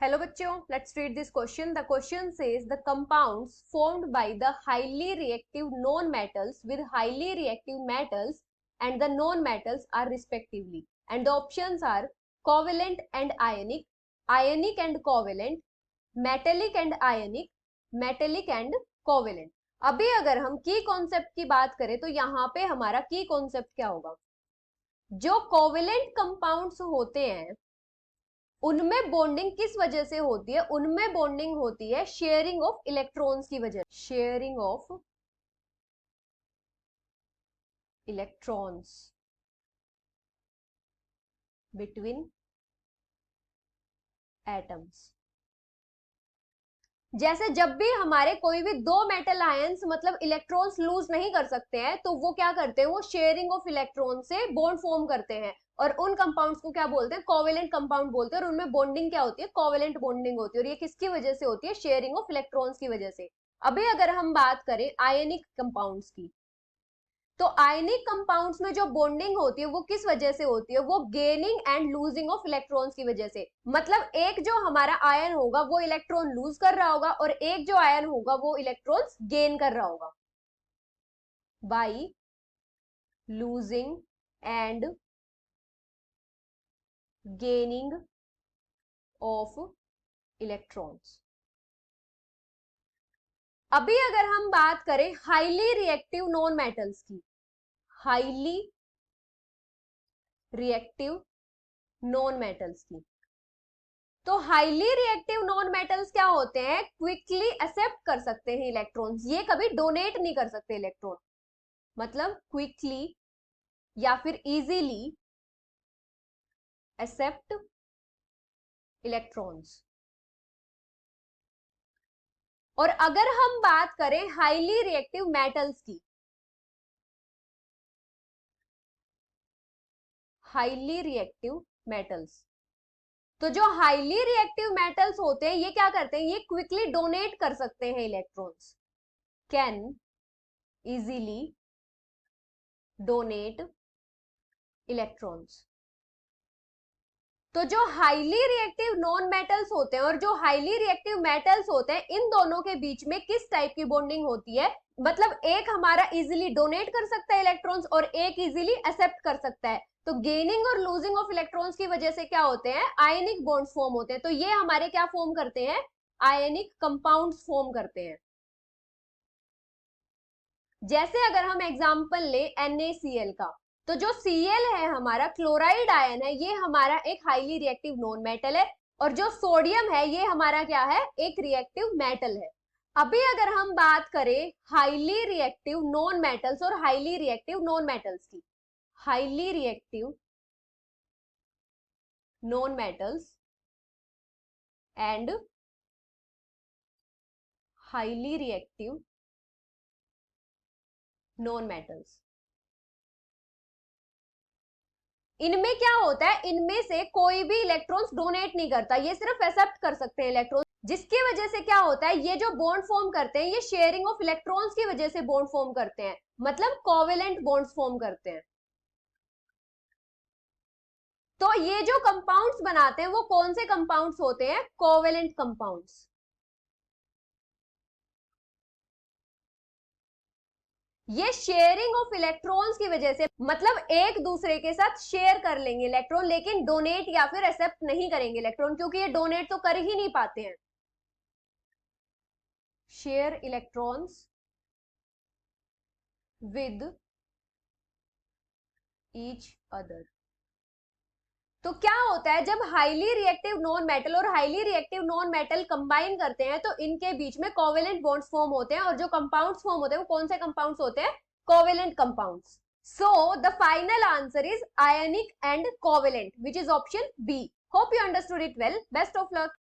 Hello बच्चों, let's read this question. The question says the compounds formed by the highly reactive non-metals with highly reactive metals and the non-metals are respectively. And the options are covalent and ionic, ionic and covalent, metallic and ionic, metallic and covalent. अभी अगर हम की concept की बात करें तो यहाँ पे हमारा की कॉन्सेप्ट क्या होगा? जो कोवेलेंट कंपाउंड्स होते हैं उनमें बॉन्डिंग किस वजह से होती है? उनमें बॉन्डिंग होती है शेयरिंग ऑफ इलेक्ट्रॉन्स की वजह, sharing of electrons between atoms. जैसे जब भी हमारे कोई भी दो मेटल आयंस मतलब इलेक्ट्रॉन्स लूज नहीं कर सकते हैं तो वो क्या करते हैं? वो शेयरिंग ऑफ इलेक्ट्रॉन से बॉन्ड फॉर्म करते हैं और उन कंपाउंड्स को क्या बोलते हैं? कोवेलेंट कंपाउंड बोलते हैं। और उनमें बॉन्डिंग क्या होती है? कोवेलेंट बॉन्डिंग होती है। और ये किसकी वजह से होती है? शेयरिंग ऑफ इलेक्ट्रॉन्स की वजह से। अभी अगर हम बात करें आयनिक कंपाउंड्स की, तो आयनिक कंपाउंड्स में जो बॉन्डिंग होती है वो किस वजह से होती है? वो gaining and losing of electrons की वजह से। मतलब एक जो हमारा आयन होगा वो इलेक्ट्रॉन लूज कर रहा होगा और एक जो आयन होगा वो इलेक्ट्रॉन्स गेन कर रहा होगा। By losing and gaining of electrons. अभी अगर हम बात करें हाईली रिएक्टिव नॉन मेटल्स की, हाईली रिएक्टिव नॉन मेटल्स की, तो हाईली रिएक्टिव नॉन मेटल्स क्या होते हैं? क्विकली एक्सेप्ट कर सकते हैं इलेक्ट्रॉन्स, ये कभी डोनेट नहीं कर सकते इलेक्ट्रॉन। मतलब क्विकली या फिर इजीली एक्सेप्ट इलेक्ट्रॉन्स। और अगर हम बात करें हाईली रिएक्टिव मेटल्स की, हाईली रिएक्टिव मेटल्स, तो जो हाईली रिएक्टिव मेटल्स होते हैं ये क्या करते हैं? ये क्विकली डोनेट कर सकते हैं electrons, can easily donate electrons. तो जो हाईली रिएक्टिव नॉन मेटल्स होते हैं और जो हाईली रिएक्टिव मेटल्स होते हैं इन दोनों के बीच में किस टाइप की बॉन्डिंग होती है? मतलब एक हमारा इजीली डोनेट कर सकता है इलेक्ट्रॉन्स और एक इजीली एक्सेप्ट कर सकता है। तो गेनिंग और लूजिंग ऑफ इलेक्ट्रॉन्स की वजह से क्या होते हैं? आयनिक बॉन्ड्स फॉर्म होते हैं। तो ये हमारे क्या फॉर्म करते हैं? आयनिक कंपाउंड्स फॉर्म करते हैं। जैसे अगर हम एग्जांपल ले NaCl का, तो जो Cl है हमारा क्लोराइड आयन है, ये हमारा एक हाईली रिएक्टिव नॉन मेटल है और जो सोडियम है ये हमारा क्या है? एक रिएक्टिव मेटल है। अभी अगर हम बात करें हाईली रिएक्टिव नॉन मेटल्स और हाईली रिएक्टिव नॉन मेटल्स की, highly reactive non metals and highly reactive non metals, इनमें क्या होता है? इनमें से कोई भी इलेक्ट्रॉन्स डोनेट नहीं करता, ये सिर्फ एक्सेप्ट कर सकते हैं इलेक्ट्रॉन, जिसकी वजह से क्या होता है? ये जो बॉन्ड फॉर्म करते हैं ये शेयरिंग ऑफ इलेक्ट्रॉन्स की वजह से बॉन्ड फॉर्म करते हैं, मतलब कोवेलेंट बॉन्ड्स फॉर्म करते हैं। तो ये जो कंपाउंड्स बनाते हैं वो कौन से कंपाउंड्स होते हैं? Covalent compounds. ये शेयरिंग ऑफ इलेक्ट्रॉन्स की वजह से, मतलब एक दूसरे के साथ शेयर कर लेंगे इलेक्ट्रॉन लेकिन डोनेट या फिर एक्सेप्ट नहीं करेंगे इलेक्ट्रॉन, क्योंकि ये डोनेट तो कर ही नहीं पाते हैं। Share electrons with each other. तो क्या होता है? जब हाईली रिएक्टिव नॉन मेटल और highly reactive non metal combine करते हैं तो इनके बीच में कोवेलेंट बॉन्ड्स फॉर्म होते हैं और जो कंपाउंड्स फॉर्म होते हैं वो कौन से कंपाउंड्स होते हैं? Covalent compounds. So the final answer is ionic and covalent, which is option B. Hope you understood it well. Best of luck.